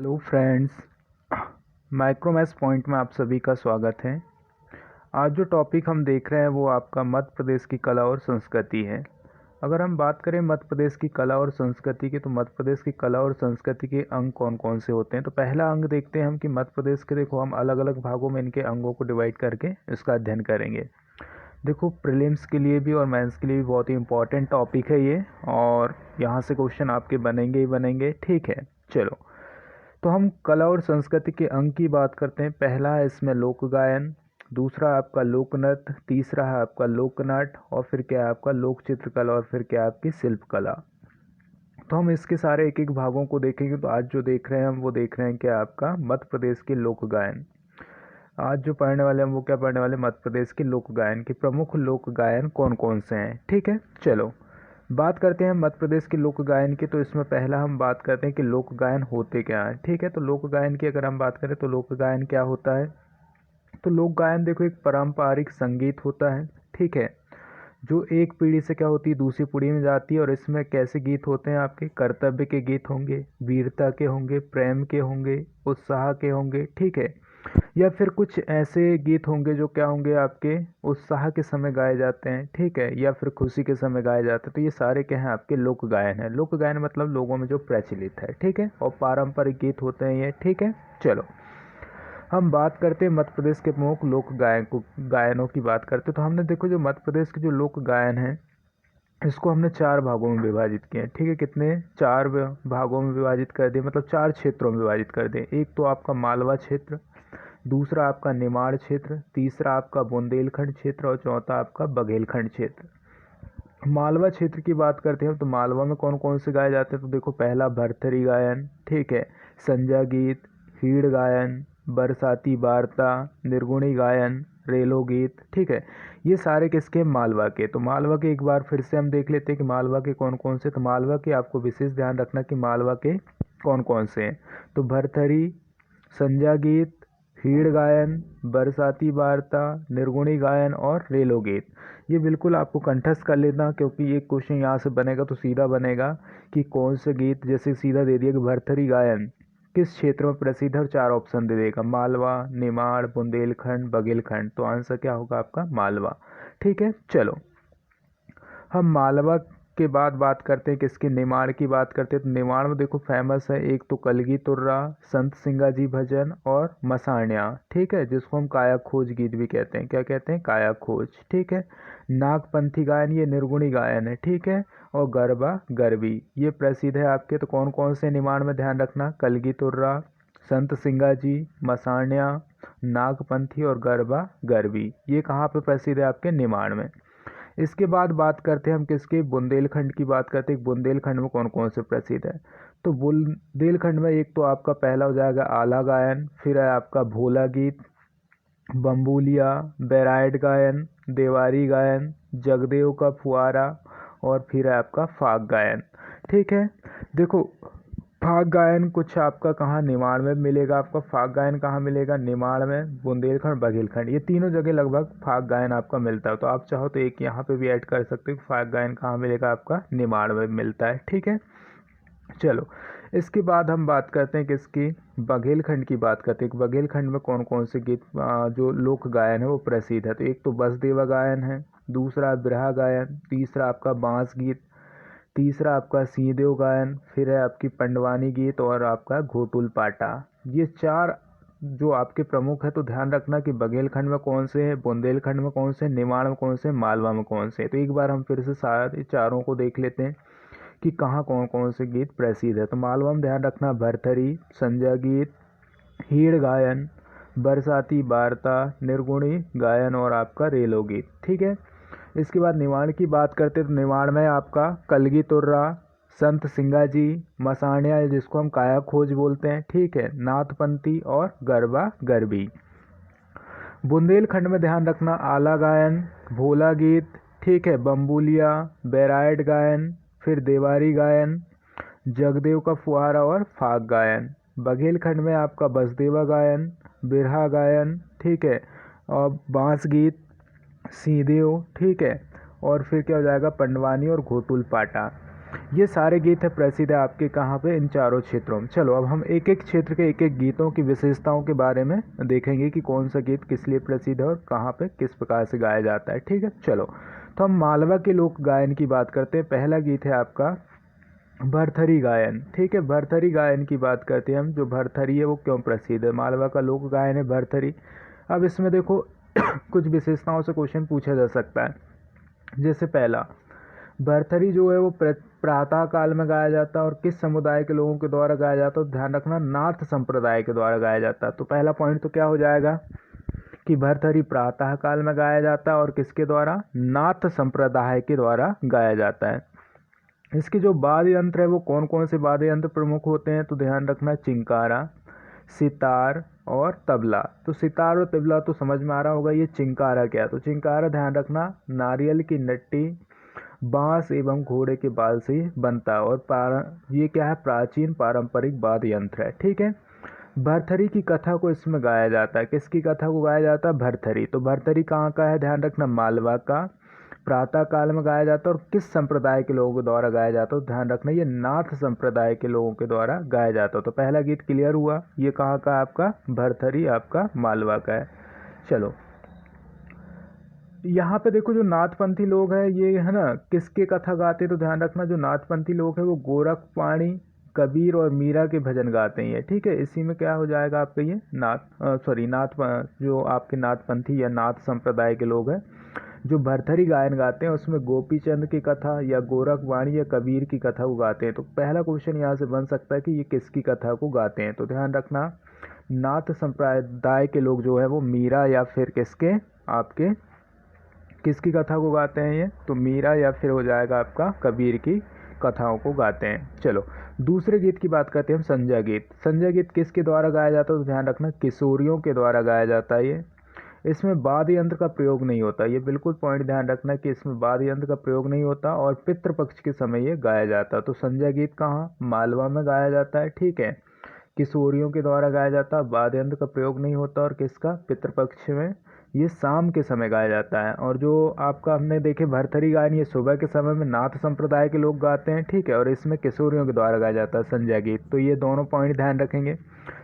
Hello friends, माइक्रोमैथ्स point में आप सभी का स्वागत है। आज जो टॉपिक हम देख रहे हैं वो आपका मध्य प्रदेश की कला और संस्कृति है। अगर हम बात करें मध्य प्रदेश की कला और संस्कृति की, तो मध्य प्रदेश की कला और संस्कृति के अंग कौन कौन से होते हैं। तो पहला अंग देखते हैं हम कि मध्य प्रदेश के, देखो हम अलग अलग भागों में इनके अंगों को डिवाइड करके इसका अध्ययन करेंगे। देखो प्रीलिम्स के लिए भी और मेंस के लिए भी बहुत ही इंपॉर्टेंट टॉपिक है ये, और यहाँ से क्वेश्चन आपके बनेंगे ही बनेंगे। ठीक है, चलो तो हम कला और संस्कृति के अंग की बात करते हैं। पहला है इसमें लोक गायन, दूसरा आपका लोक नृत्य, तीसरा है आपका लोकनाट्य, और फिर क्या है आपका लोक चित्रकला, और फिर क्या है आपकी शिल्प कला। तो हम इसके सारे एक एक भागों को देखेंगे। तो आज जो देख रहे हैं हम वो देख रहे हैं क्या आपका मध्य प्रदेश के लोक गायन। आज जो पढ़ने वाले हम वो क्या पढ़ने वाले, मध्य प्रदेश के लोक गायन के प्रमुख लोक गायन कौन कौन से हैं। ठीक है, चलो बात करते हैं मध्य प्रदेश के लोक गायन की। तो इसमें पहला हम बात करते हैं कि लोक गायन होते क्या हैं। ठीक है, तो लोक गायन की अगर हम बात करें तो लोक गायन क्या होता है। तो लोक गायन देखो एक पारंपरिक संगीत होता है। ठीक है, जो एक पीढ़ी से क्या होती है दूसरी पीढ़ी में जाती है। और इसमें कैसे गीत होते हैं, आपके कर्तव्य के गीत होंगे, वीरता के होंगे, प्रेम के होंगे, उत्साह के होंगे। ठीक है, या फिर कुछ ऐसे गीत होंगे जो क्या होंगे आपके उत्साह के समय गाए जाते हैं। ठीक है, या फिर खुशी के समय गाए जाते हैं। तो ये सारे क्या हैं आपके लोक गायन है। लोक गायन मतलब लोगों में जो प्रचलित है। ठीक है, और पारंपरिक गीत होते हैं ये। ठीक है, चलो हम बात करते हैं मध्य प्रदेश के प्रमुख लोक गायनों की बात करते हैं। तो हमने देखो जो मध्य प्रदेश के जो लोक गायन है इसको हमने चार भागों में विभाजित किया है। ठीक है, कितने, चार भागों में विभाजित कर दिए, मतलब चार क्षेत्रों में विभाजित कर दिए। एक तो आपका मालवा क्षेत्र, दूसरा आपका निमाड़ क्षेत्र, तीसरा आपका बुंदेलखंड क्षेत्र, और चौथा आपका बघेलखंड क्षेत्र। मालवा क्षेत्र की बात करते हैं तो मालवा में कौन कौन से गाए जाते हैं। तो देखो पहला भरथरी गायन, ठीक है, संजा गीत, हीड़ गायन, बरसाती वार्ता, निर्गुणी गायन, रेलो गीत। ठीक है, ये सारे किसके, मालवा के। तो मालवा के एक बार फिर से हम देख लेते हैं कि मालवा के कौन कौन से। तो मालवा के आपको विशेष ध्यान रखना कि मालवा के कौन कौन से हैं। तो भरथरी, संजा गीत, हीड़ गायन, बरसाती वार्ता, निर्गुणी गायन और रेलो गीत। ये बिल्कुल आपको कंठस्थ कर लेना, क्योंकि ये क्वेश्चन यहाँ से बनेगा तो सीधा बनेगा कि कौन से गीत, जैसे सीधा दे दिया कि भरथरी गायन किस क्षेत्र में प्रसिद्ध है, और चार ऑप्शन दे देगा, मालवा, निमाड़, बुंदेलखंड, बघेलखंड। तो आंसर क्या होगा आपका, मालवा। ठीक है, चलो हम मालवा के बाद बात करते हैं किसकी, निमाड़ की बात करते हैं। तो निमाड़ में देखो फेमस है एक तो कलगी तुर्रा, संत सिंगा जी भजन और मसाण्या। ठीक है, जिसको हम काया खोज गीत भी कहते हैं। क्या कहते हैं, काया खोज। ठीक है, नागपंथी गायन ये निर्गुणी गायन है। ठीक है, और गरबा गरबी ये प्रसिद्ध है आपके। तो कौन कौन से निमाड़ में ध्यान रखना, कलगी तुर्रा, संत सिंगा जी, मसाण्या, नागपंथी और गरबा गरबी, ये कहाँ पे प्रसिद्ध है आपके, निमाड़ में। इसके बाद बात करते हैं हम किसके, बुंदेलखंड की बात करते हैं। बुंदेलखंड में कौन कौन से प्रसिद्ध है। तो बुंदेलखंड में एक तो आपका पहला हो जाएगा आला गायन, फिर है आपका भोला गीत, बम्बूलिया, बैरायट गायन, देवारी गायन, जगदेव का फुआरा, और फिर है आपका फाग गायन। ठीक है, देखो फाग गायन कुछ आपका कहाँ, निमाड़ में मिलेगा आपका। फाग गायन कहाँ मिलेगा, निमाड़ में, बुंदेलखंड, बघेलखंड, ये तीनों जगह लगभग फाग गायन आपका मिलता है। तो आप चाहो तो एक यहाँ पे भी ऐड कर सकते हो, फाग गायन कहाँ मिलेगा आपका, निमाड़ में मिलता है। ठीक है, चलो इसके बाद हम बात करते हैं किसकी, बघेलखंड की बात करते हैं कि बघेलखंड में कौन कौन से गीत जो लोक गायन है वो प्रसिद्ध है। तो एक तो बसदेवा गायन है, दूसरा बिरहा गायन, तीसरा आपका बांस गीत, तीसरा आपका सीदेव गायन, फिर है आपकी पंडवानी गीत, और आपका घोटुल पाटा। ये चार जो आपके प्रमुख है। तो ध्यान रखना कि बघेलखंड में कौन से हैं, बुंदेलखंड में कौन से, निमाड़ में कौन से, मालवा में कौन से। तो एक बार हम फिर से सारे चारों को देख लेते हैं कि कहाँ कौन कौन से गीत प्रसिद्ध है। तो मालवा में ध्यान रखना भरथरी, संजा गीत, हीड़ गायन, बरसाती वार्ता, निर्गुणी गायन और आपका रेलो गीत। ठीक है, इसके बाद निमाड़ की बात करते हैं। तो निमाड़ में आपका कलगी तुर्रा, संत सिंगा जी, मसाण्या जिसको हम काया खोज बोलते हैं। ठीक है, नाथपंथी और गरबा गरबी। बुंदेलखंड में ध्यान रखना आला गायन, भोला गीत, ठीक है, बम्बूलिया, बैरायट गायन, फिर देवारी गायन, जगदेव का फुहारा और फाग गायन। बघेलखंड में आपका बसदेवा गायन, बिरहा गायन, ठीक है, और बांस गीत, सीदेव, ठीक है, और फिर क्या हो जाएगा, पंडवानी और घोटुल पाटा। ये सारे गीत है प्रसिद्ध है आपके कहाँ पे, इन चारों क्षेत्रों में। चलो अब हम एक एक क्षेत्र के एक एक गीतों की विशेषताओं के बारे में देखेंगे कि कौन सा गीत किस लिए प्रसिद्ध है और कहाँ पे किस प्रकार से गाया जाता है, ठीक है। चलो तो हम मालवा के लोक गायन की बात करते हैं। पहला गीत है आपका भरथरी गायन, ठीक है। भरथरी गायन की बात करते हैं हम। जो भरथरी है वो क्यों प्रसिद्ध है? मालवा का लोक गायन है भरथरी। अब इसमें देखो कुछ विशेषताओं से क्वेश्चन पूछा जा सकता है। जैसे पहला, भरथरी जो है वो प्रातः काल में गाया जाता है और किस समुदाय के लोगों के द्वारा गाया जाता है? तो ध्यान रखना, नाथ संप्रदाय के द्वारा गाया जाता है। तो पहला पॉइंट तो क्या हो जाएगा कि भरथरी प्रातः काल में गाया जाता है और किसके द्वारा? नाथ संप्रदाय के द्वारा गाया जाता है। इसके जो वाद्य यंत्र है वो कौन कौन से वाद्य यंत्र प्रमुख होते हैं? तो ध्यान रखना, चिंकारा, सितार और तबला। तो सितार और तबला तो समझ में आ रहा होगा। ये चिंकारा क्या? तो चिंकारा ध्यान रखना, नारियल की नट्टी, बांस एवं घोड़े के बाल से बनता है और ये क्या है? प्राचीन पारंपरिक वाद्य यंत्र है, ठीक है। भरथरी की कथा को इसमें गाया जाता है। किसकी कथा को गाया जाता है? भरथरी। तो भरथरी कहाँ का है? ध्यान रखना, मालवा का। प्रातः काल में गाया जाता है और किस संप्रदाय के लोगों के द्वारा गाया जाता है? ध्यान रखना, ये नाथ संप्रदाय के लोगों के द्वारा गाया जाता है। तो पहला गीत क्लियर हुआ। ये कहाँ का है आपका? भरथरी आपका मालवा का है। चलो यहाँ पे देखो, जो नाथपंथी लोग हैं ये है ना, किसके कथा गाते हैं? तो ध्यान रखना, जो नाथपंथी लोग हैं वो गोरखपाणी, कबीर और मीरा के भजन गाते हैं, ठीक है। इसी में क्या हो जाएगा आपका? ये नाथ जो आपके नाथपंथी या नाथ संप्रदाय के लोग हैं जो भरथरी गायन गाते हैं उसमें गोपी चंद की कथा या गोरखवाणी या कबीर की कथा को गाते हैं। तो पहला क्वेश्चन यहाँ से बन सकता है कि ये किसकी कथा को गाते हैं? तो ध्यान रखना, नाथ संप्रदाय के लोग जो है वो मीरा या फिर किसके, आपके किसकी कथा को गाते हैं? ये तो मीरा या फिर हो जाएगा आपका कबीर की कथाओं को गाते हैं। चलो दूसरे गीत की बात करते हैं हम, संजय गीत। संजय गीत किसके द्वारा गाया जाता है? तो ध्यान रखना, किशोरियों के द्वारा गाया जाता है। ये इसमें वाद्य यंत्र का प्रयोग नहीं होता। ये बिल्कुल पॉइंट ध्यान रखना कि इसमें वाद्य यंत्र का प्रयोग नहीं होता और पितृपक्ष के समय ये गाया जाता है। तो संजय गीत कहाँ? मालवा में गाया जाता है, ठीक है। किशोरियों के द्वारा गाया जाता है, वाद्य यंत्र का प्रयोग नहीं होता और किसका? पितृपक्ष में। ये शाम के समय गाया जाता है। और जो आपका हमने देखे भरथरी गायन, ये सुबह के समय में नाथ संप्रदाय के लोग गाते हैं, ठीक है। और इसमें किशोरियों के द्वारा गाया जाता है संजय गीत। तो ये दोनों पॉइंट ध्यान रखेंगे।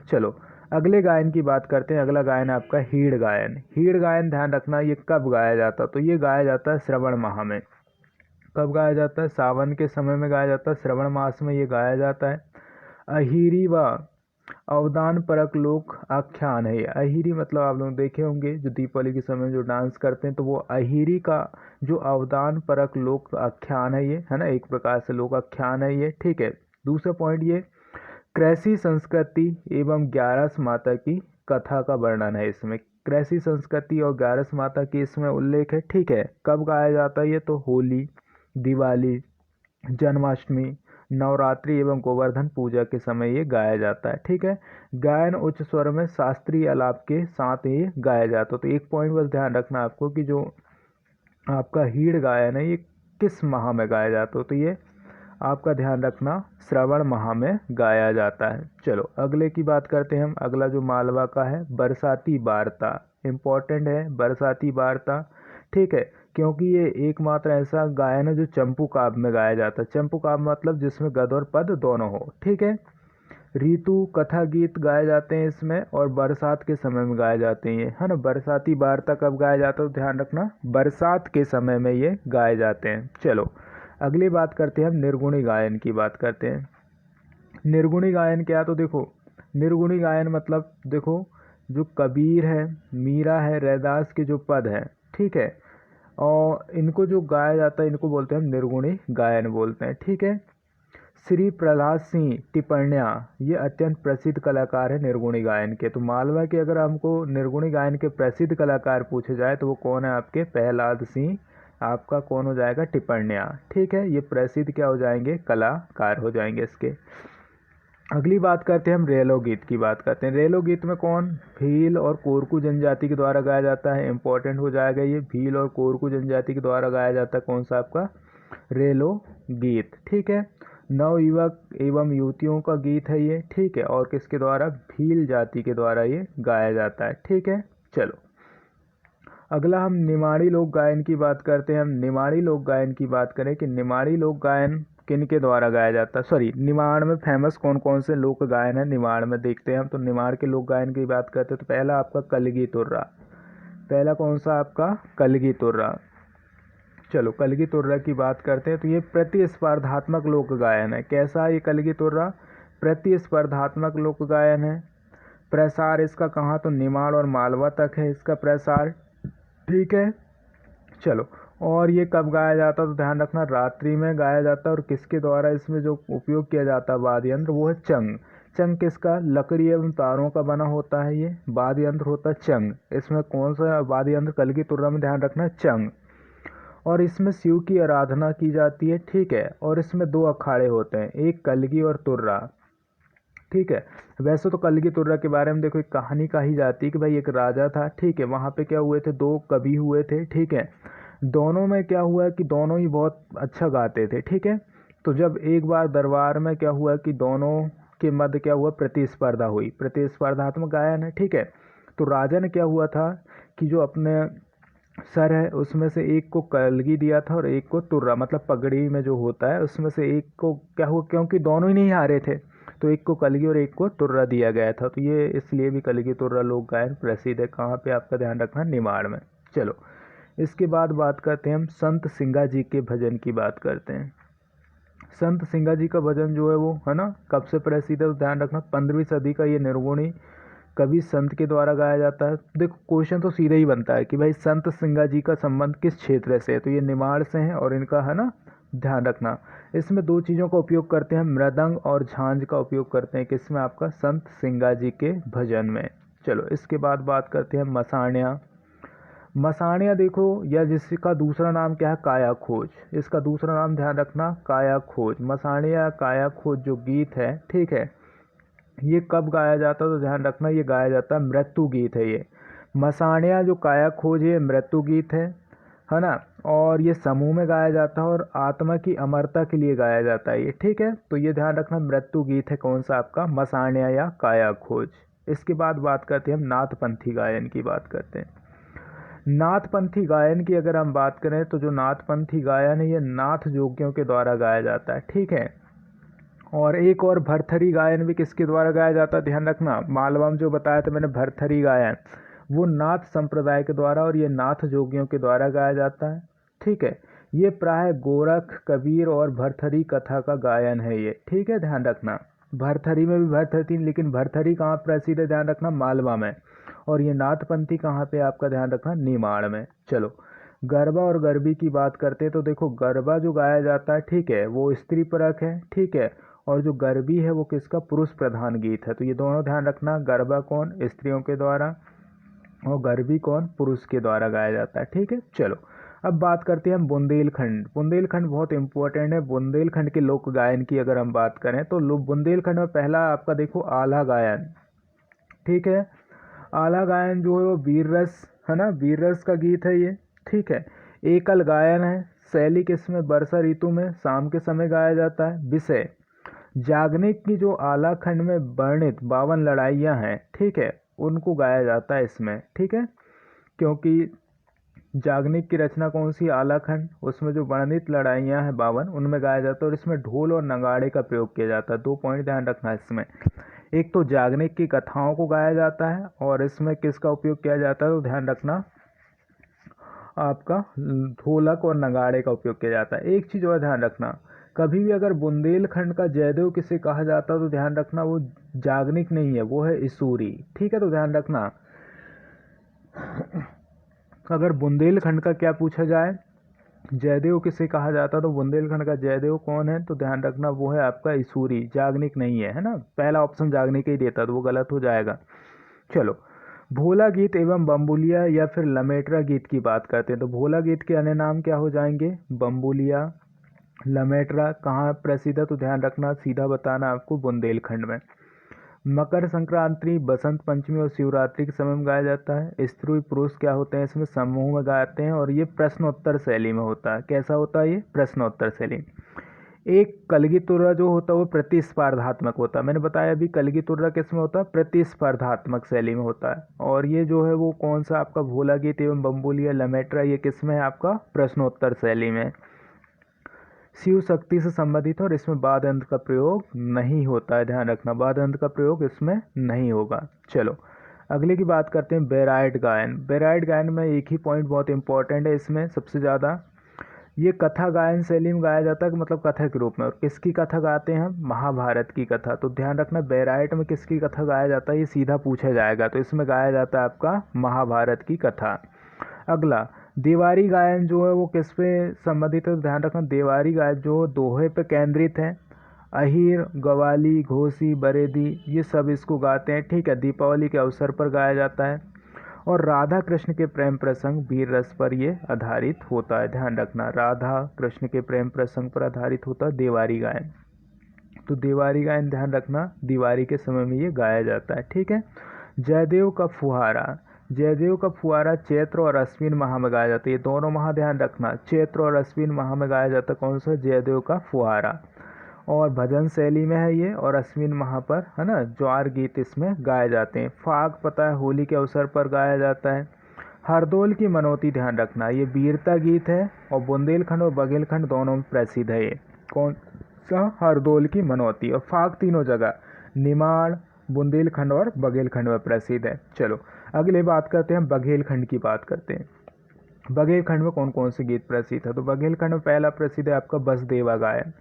चलो अगले गायन की बात करते हैं। अगला गायन है आपका हीड़ गायन। हीड़ गायन ध्यान रखना, ये कब गाया जाता है? तो ये गाया जाता है श्रवण माह में। कब गाया जाता है? सावन के समय में गाया जाता है, श्रवण मास में ये गाया जाता है। अहिरी व अवदान परक लोक आख्यान है। अहिरी मतलब आप लोग देखे होंगे जो दीपावली के समय जो डांस करते हैं, तो वो अहिरी का जो अवदान परक लोक आख्यान है, ये है ना, एक प्रकार से लोक आख्यान है ये, ठीक है। दूसरा पॉइंट, ये कृषि संस्कृति एवं ग्यारस माता की कथा का वर्णन है इसमें। कृषि संस्कृति और ग्यारस माता की इसमें उल्लेख है, ठीक है। कब गाया जाता है ये? तो होली, दिवाली, जन्माष्टमी, नवरात्रि एवं गोवर्धन पूजा के समय ये गाया जाता है, ठीक है। गायन उच्च स्वर में शास्त्रीय आलाप के साथ ये गाया जाता है। तो एक पॉइंट बस ध्यान रखना आपको कि जो आपका हीड़ गायन है ये किस माह में गाया जाता है? तो ये आपका ध्यान रखना, श्रवण माह में गाया जाता है। चलो अगले की बात करते हैं हम। अगला जो मालवा का है, बरसाती वार्ता। इम्पोर्टेंट है बरसाती वार्ता, ठीक है, क्योंकि ये एकमात्र ऐसा गायन है जो चंपू काव्य में गाया जाता है। चंपू काव्य मतलब जिसमें गद और पद दोनों हो, ठीक है। ऋतु कथा गीत गाए जाते हैं इसमें और बरसात के समय में गाए जाते हैं, है ना। बरसाती वार्ता कब गाया जाता है? तो ध्यान रखना, बरसात के समय में ये गाए जाते हैं। चलो अगली बात करते हैं हम, निर्गुणी गायन की बात करते हैं। निर्गुणी गायन क्या? तो देखो, निर्गुणी गायन मतलब देखो, जो कबीर है, मीरा है, रैदास के जो पद हैं, ठीक है, और इनको जो गाया जाता है इनको बोलते हैं हम निर्गुणी गायन बोलते हैं, ठीक है। श्री प्रहलाद सिंह टिपण्या ये अत्यंत प्रसिद्ध कलाकार है निर्गुणी गायन के। तो मालवा के अगर हमको निर्गुणी गायन के प्रसिद्ध कलाकार पूछे जाए तो वो कौन है? आपके प्रहलाद सिंह, आपका कौन हो जाएगा? टिपण्या, ठीक है। ये प्रसिद्ध क्या हो जाएंगे? कलाकार हो जाएंगे इसके। अगली बात करते हैं हम, रेलो गीत की बात करते हैं। रेलो गीत में कौन? भील और कोरकू जनजाति के द्वारा गाया जाता है। इंपॉर्टेंट हो जाएगा ये, भील और कोरकू जनजाति के द्वारा गाया जाता है कौन सा? आपका रेलो गीत, ठीक है। नव युवक एवं युवतियों का गीत है ये, ठीक है, और किसके द्वारा? भील जाति के द्वारा ये गाया जाता है, ठीक है। चलो अगला हम निमाड़ी लोक गायन की बात करते हैं। हम निमाड़ी लोक गायन की बात करें कि निमाड़ी लोक गायन किन के द्वारा गाया जाता है, सॉरी निमाड़ में फेमस कौन कौन से लोक गायन है निमाड़ में देखते हैं हम। तो निमाड़ के लोक गायन की बात करते हैं तो पहला आपका कलगी तुर्रा, पहला कौन सा आपका कलगी तुर्रा। चलो कलगी तुर्रा की बात करते हैं तो ये प्रतिस्पर्धात्मक लोक गायन है। कैसा है ये कलगी तुर्रा? प्रतिस्पर्धात्मक लोक गायन है। प्रसार इसका कहाँ? तो निमाड़ और मालवा तक है इसका प्रसार, ठीक है। चलो और ये कब गाया जाता है? तो ध्यान रखना रात्रि में गाया जाता है। और किसके द्वारा इसमें जो उपयोग किया जाता है वाद्य यंत्र वो है चंग। चंग किसका? लकड़ी एवं तारों का बना होता है ये वाद्य यंत्र होता है चंग। इसमें कौन सा वाद्य यंत्र? कलगी तुर्रा में ध्यान रखना चंग। और इसमें शिव की आराधना की जाती है, ठीक है। और इसमें दो अखाड़े होते हैं, एक कलगी और तुर्रा, ठीक है। वैसे तो कलगी तुर्रा के बारे में देखो एक कहानी कही जाती है कि भाई एक राजा था, ठीक है। वहाँ पे क्या हुए थे? दो कवि हुए थे, ठीक है। दोनों में क्या हुआ कि दोनों ही बहुत अच्छा गाते थे, ठीक है। तो जब एक बार दरबार में क्या हुआ कि दोनों के मध्य क्या हुआ? प्रतिस्पर्धा हुई, प्रतिस्पर्धात्मक गायन है, ठीक है। तो राजा ने क्या हुआ था कि जो अपने सर है उसमें से एक को कलगी दिया था और एक को तुर्रा, मतलब पगड़ी में जो होता है उसमें से एक को क्या हुआ, क्योंकि दोनों ही नहीं हारे थे तो एक को कलगी और एक को तुर्रा दिया गया था। तो ये इसलिए भी कलगी तुर्रा लोक गायन प्रसिद्ध है। कहाँ पे? आपका ध्यान रखना निमाड़ में। चलो इसके बाद बात करते हैं हम संत सिंगा जी के भजन की बात करते हैं। संत सिंगा जी का भजन जो है वो है ना कब से प्रसिद्ध है? तो ध्यान रखना 15वीं सदी का ये निर्गुणी कवि संत के द्वारा गाया जाता है। देखो क्वेश्चन तो सीधा ही बनता है कि भाई संत सिंगा जी का संबंध किस क्षेत्र से है? तो ये निमाड़ से है और इनका है ना ध्यान रखना इसमें दो चीज़ों का उपयोग करते हैं, मृदंग और झांझ का उपयोग करते हैं किसमें? आपका संत सिंगा जी के भजन में। चलो इसके बाद बात करते हैं मसाणिया। मसाणिया देखो या जिसका दूसरा नाम क्या है? काया खोज। इसका दूसरा नाम ध्यान रखना काया खोज। मसाणिया काया खोज जो गीत है, ठीक है, ये कब गाया जाता है? तो ध्यान रखना ये गाया जाता है, मृत्यु गीत है ये। मसाणिया जो काया खोज है मृत्यु गीत है ना। और ये समूह में गाया जाता है और आत्मा की अमरता के लिए गाया जाता है ये, ठीक है। तो ये ध्यान रखना मृत्यु गीत है कौन सा? आपका मसाणिया या काया खोज। इसके बाद बात करते हैं हम नाथपंथी गायन की बात करते हैं। नाथपंथी गायन की अगर हम बात करें तो जो नाथपंथी गायन है ये नाथ जोगियों के द्वारा गाया जाता है, ठीक है। और एक और भरथरी गायन भी किसके द्वारा गाया जाता है? ध्यान रखना मालवा में जो बताया था मैंने भरथरी गायन वो नाथ संप्रदाय के द्वारा और ये नाथ जोगियों के द्वारा गाया जाता है, ठीक है। ये प्राय गोरख कबीर और भरथरी कथा का गायन है ये, ठीक है। ध्यान रखना भरथरी में भी भरथरी, लेकिन भरथरी कहाँ प्रसिद्ध है? ध्यान रखना मालवा में। और ये नाथपंथी कहाँ पे? आपका ध्यान रखना निमाड़ में। चलो गरबा और गरबी की बात करते हैं तो देखो गरबा जो गाया जाता है, ठीक है, वो स्त्री परक है, ठीक है। और जो गरबी है वो किसका? पुरुष प्रधान गीत है। तो ये दोनों ध्यान रखना, गरबा कौन? स्त्रियों के द्वारा और गरबी कौन? पुरुष के द्वारा गाया जाता है, ठीक है। चलो अब बात करते हैं हम बुंदेलखंड। बुंदेलखंड बहुत इंपॉर्टेंट है। बुंदेलखंड के लोक गायन की अगर हम बात करें तो बुंदेलखंड में पहला आपका देखो आला गायन, ठीक है। आला गायन जो है वो वीर रस है ना, वीर रस का गीत है ये, ठीक है। एकल गायन है। शैली किसमें? वर्षा ऋतु में शाम के समय गाया जाता है। विषय जागनिक की जो आला खंड में वर्णित 52 लड़ाइयाँ हैं, ठीक है, उनको गाया जाता है इसमें, ठीक है। क्योंकि जागनिक की रचना कौन सी? आला खंड, उसमें जो वर्णित लड़ाइयाँ हैं 52 उनमें गाया जाता है और इसमें ढोल और नगाड़े का प्रयोग किया जाता है। 2 पॉइंट ध्यान रखना इसमें, एक तो जागनिक की कथाओं को गाया जाता है और इसमें किसका उपयोग किया जाता है? तो ध्यान रखना आपका ढोलक और नगाड़े का उपयोग किया जाता है। एक चीज़ और ध्यान रखना, कभी भी अगर बुंदेलखंड का जयदेव किसे कहा जाता है तो ध्यान रखना वो जागनिक नहीं है, वो है इसूरी, ठीक है। तो ध्यान रखना अगर बुंदेलखंड का क्या पूछा जाए जयदेव किसे कहा जाता है तो बुंदेलखंड का जयदेव कौन है? तो ध्यान रखना वो है आपका इसूरी, जागनिक नहीं है, है ना। पहला ऑप्शन जागनिक ही देता तो वो गलत हो जाएगा। चलो भोला गीत एवं बम्बुलिया या फिर लमेटरा गीत की बात करते हैं। तो भोला गीत के अन्य नाम क्या हो जाएंगे? बम्बुलिया, लमेटरा। कहाँ प्रसिद्ध है? तो ध्यान रखना सीधा बताना आपको, बुंदेलखंड में। मकर संक्रांति, बसंत पंचमी और शिवरात्रि के समय में गाया जाता है। स्त्री पुरुष क्या होते हैं इसमें? समूह में गाते हैं और ये प्रश्नोत्तर शैली में होता है। कैसा होता है ये? प्रश्नोत्तर शैली। एक कलगी तुर्रा जो होता है वो प्रतिस्पर्धात्मक होता है। मैंने बताया अभी कलगी तुर्रा किस में होता है? प्रतिस्पर्धात्मक शैली में होता है। और ये जो है वो कौन सा आपका भोला गीत एवं बम्बुलिया लमेट्रा ये किस में है? आपका प्रश्नोत्तर शैली में। शिव शक्ति से संबंधित है और इसमें बाद अंत का प्रयोग नहीं होता है, ध्यान रखना, बाद अंत का प्रयोग इसमें नहीं होगा। चलो अगले की बात करते हैं, बैराइट गायन। बैराइट गायन में एक ही पॉइंट बहुत इंपॉर्टेंट है, इसमें सबसे ज़्यादा ये कथा गायन शैली में गाया जाता है, मतलब कथा के रूप में। और किसकी कथा गाते हैं हम? महाभारत की कथा। तो ध्यान रखना बैराइट में किसकी कथा गाया जाता है, ये सीधा पूछा जाएगा। तो इसमें गाया जाता है आपका महाभारत की कथा। अगला देवारी गायन जो है वो किस पे संबंधित है? तो ध्यान रखना देवारी गायन जो दोहे पे केंद्रित है। अहीर, गवाली, घोसी, बरेदी ये सब इसको गाते हैं, ठीक है। दीपावली के अवसर पर गाया जाता है और राधा कृष्ण के प्रेम प्रसंग वीर रस पर ये आधारित होता है। ध्यान रखना राधा कृष्ण के प्रेम प्रसंग पर आधारित होता है देवारी गायन। तो देवारी गायन ध्यान रखना दिवाली के समय में ये गाया जाता है, ठीक है। जयदेव का फुहारा। जयदेव का फुहारा चैत्र और अश्विन माह में गाया जाता है। ये दोनों माह ध्यान रखना, चैत्र और अश्विन माह में गाया जाता है। कौन सा? जयदेव का फुहारा। और भजन शैली में है ये, और अश्विन माह पर है ना ज्वार गीत इसमें गाए जाते हैं। फाग पता है होली के अवसर पर गाया जाता है। हरदौल की मनौती ध्यान रखना, ये वीरता गीत है और बुंदेलखंड और बघेलखंड दोनों में प्रसिद्ध है। ये कौन सा? हरदौल की मनौती। और फाग तीनों जगह निमाड़, बुंदेलखंड और बघेलखंड में प्रसिद्ध है। चलो अगले बात करते हैं, बघेलखंड की बात करते हैं। बघेलखंड में कौन कौन से गीत प्रसिद्ध है? तो बघेलखंड में पहला प्रसिद्ध है आपका बसदेवा गायन।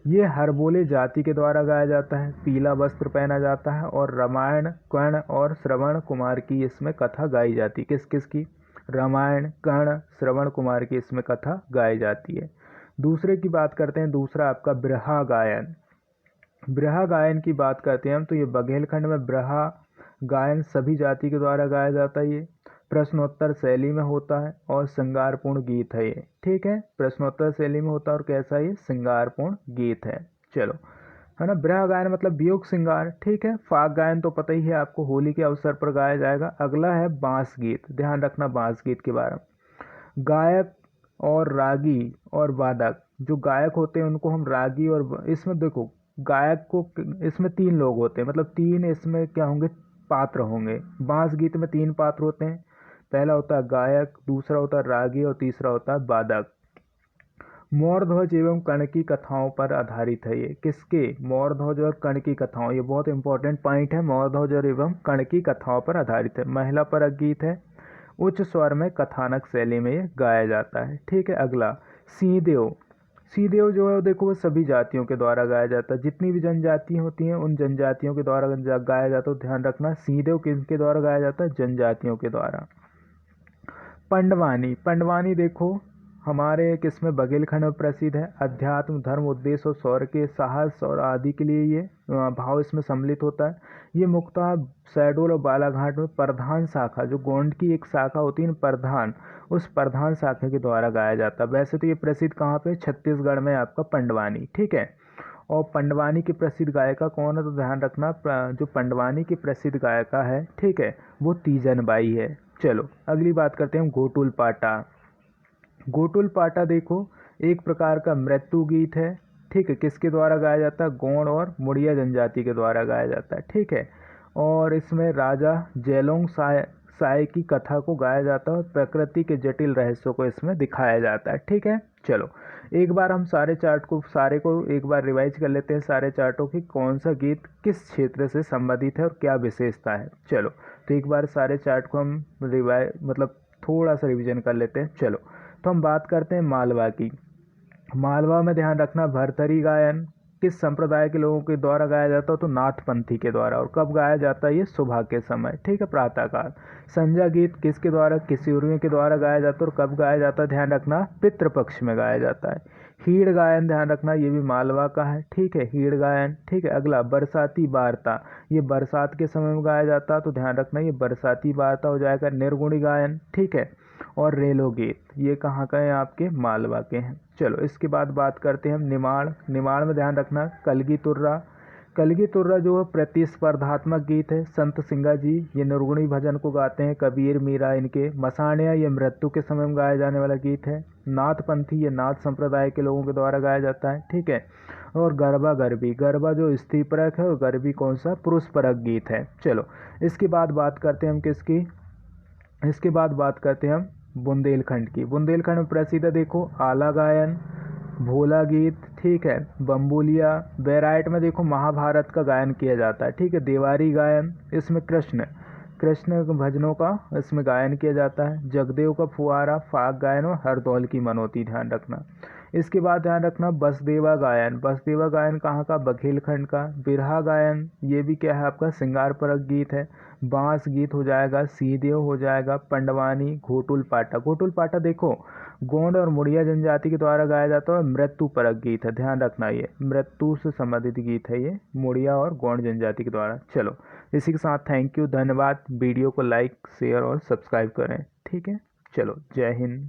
ये हरबोले जाति के द्वारा गाया जाता है। पीला वस्त्र पहना जाता है और रामायण, कर्ण और श्रवण कुमार की इसमें कथा गाई जाती है। किस किस की? रामायण, कर्ण, श्रवण कुमार की इसमें कथा गाई जाती है। दूसरे की बात करते हैं, दूसरा आपका बिरहा गायन। बिरहा गायन की बात करते हैं हम, तो ये बघेलखंड में बिरहा गायन सभी जाति के द्वारा गाया जाता है। ये प्रश्नोत्तर शैली में होता है और श्रृंगारपूर्ण गीत है ये, ठीक है। प्रश्नोत्तर शैली में होता है और कैसा? ये श्रृंगारपूर्ण गीत है। चलो है ना, बिरहा गायन मतलब वियोग श्रृंगार, ठीक है। फाग गायन तो पता ही है आपको, होली के अवसर पर गाया जाएगा। अगला है बांस गीत। ध्यान रखना बांस गीत के बारे में। गायक और रागी और वादक, जो गायक होते हैं उनको हम रागी, और इसमें देखो गायक को इसमें 3 लोग होते हैं, मतलब 3 इसमें क्या होंगे? पात्र होंगे। बांस गीत में 3 पात्र होते हैं। पहला होता है गायक, दूसरा होता है रागी और तीसरा होता है वादक। मौरध्वज एवं कर्ण की कथाओं पर आधारित है ये। किसके? मौरध्वज और कर्ण की कथाओं। ये बहुत इंपॉर्टेंट पॉइंट है, मौरध्वज और एवं कर्ण की कथाओं पर आधारित है। महिला परक गीत है। उच्च स्वर में कथानक शैली में ये गाया जाता है, ठीक है। अगला सीदेव। सीदेव जो है देखो वो सभी जातियों के द्वारा गाया जाता है। जितनी भी जनजाति होती हैं उन जनजातियों के द्वारा गाया जाता है। ध्यान रखना सीदेव किसके द्वारा गाया जाता है? जनजातियों के द्वारा। पंडवानी। पंडवानी देखो हमारे किसमें? बघेलखंड में प्रसिद्ध है। अध्यात्म, धर्म, उद्देश्य और शौर्य के, साहस और आदि के लिए ये भाव इसमें सम्मिलित होता है। ये मुख्यतः शहडोल और बालाघाट में प्रधान शाखा, जो गोंड की एक शाखा होती है प्रधान, उस प्रधान शाखा के द्वारा गाया जाता है। वैसे तो ये प्रसिद्ध कहाँ पे? छत्तीसगढ़ में आपका पंडवानी, ठीक है। और पंडवानी की प्रसिद्ध गायिका कौन है? तो ध्यान रखना जो पंडवानी की प्रसिद्ध गायिका है, ठीक है, वो तीजन बाई है। चलो अगली बात करते हैं गोटुल पाटा। गोटुल पाटा देखो एक प्रकार का मृत्यु गीत है, ठीक है। किसके द्वारा गाया जाता है? गोंड और मुड़िया जनजाति के द्वारा गाया जाता है, ठीक है। और इसमें राजा जेलोंग साय की कथा को गाया जाता है और प्रकृति के जटिल रहस्यों को इसमें दिखाया जाता है, ठीक है। चलो एक बार हम सारे को एक बार रिवाइज कर लेते हैं, सारे चार्टों की कौन सा गीत किस क्षेत्र से संबंधित है और क्या विशेषता है। चलो तो एक बार सारे चार्ट को हम थोड़ा सा रिवीजन कर लेते हैं। चलो तो हम बात करते हैं मालवा की। मालवा में ध्यान रखना भरथरी गायन किस संप्रदाय के लोगों के द्वारा गाया जाता है? तो नाथपंथी के द्वारा। और कब गाया जाता है? ये सुबह के समय, ठीक है, प्रातःकाल। संजा गीत किसके द्वारा? किशोरियों के द्वारा गाया जाता है। और कब गाया जाता है? ध्यान रखना पितृपक्ष में गाया जाता है। हीड़ गायन ध्यान रखना ये भी मालवा का है, ठीक है, हीड़ गायन, ठीक है। अगला बरसाती वार्ता, ये बरसात के समय में गाया जाता है, तो ध्यान रखना ये बरसाती वार्ता हो जाएगा। निर्गुणी गायन, ठीक है। और रेलो गीत ये कहाँ का है? आपके मालवा के हैं। चलो इसके बाद बात करते हैं हम निमाड़। निमाड़ में ध्यान रखना कलगी तुर्रा। कलगी तुर्रा जो है प्रतिस्पर्धात्मक गीत है। संत सिंगा जी ये निर्गुणी भजन को गाते हैं। कबीर, मीरा इनके। मसाणिया ये मृत्यु के समय में गाया जाने वाला गीत है। नाथपंथी ये नाथ संप्रदाय के लोगों के द्वारा गाया जाता है, ठीक है। और गरबा गरबी, गरबा जो स्त्री परक है और गरबी कौन सा? पुरुष परक गीत है। चलो इसके बाद बात करते हैं हम किसकी? इसके बाद बात करते हैं हम बुंदेलखंड की। बुंदेलखंड में प्रसिद्ध देखो आला गायन, भोला गीत, ठीक है, बम्बुलिया। बैराइट में देखो महाभारत का गायन किया जाता है, ठीक है। देवारी गायन, इसमें कृष्ण भजनों का इसमें गायन किया जाता है। जगदेव का फुहारा, फाग गायन और हरदौल की मनोती, ध्यान रखना। इसके बाद ध्यान रखना बसदेवा गायन। बसदेवा गायन कहाँ का? बघेलखंड का। बिरहा गायन, ये भी क्या है आपका? श्रृंगार परक गीत है। बांस गीत हो जाएगा, सीदेव हो जाएगा, पंडवानी, घोटुल पाटा। घोटुल पाटा देखो गोंड और मुड़िया जनजाति के द्वारा गाया जाता है, मृत्यु परक गीत है, ध्यान रखना, ये मृत्यु से संबंधित गीत है, ये मुड़िया और गोंड जनजाति के द्वारा। चलो, इसी के साथ थैंक यू, धन्यवाद। वीडियो को लाइक, शेयर और सब्सक्राइब करें, ठीक है। चलो, जय हिंद।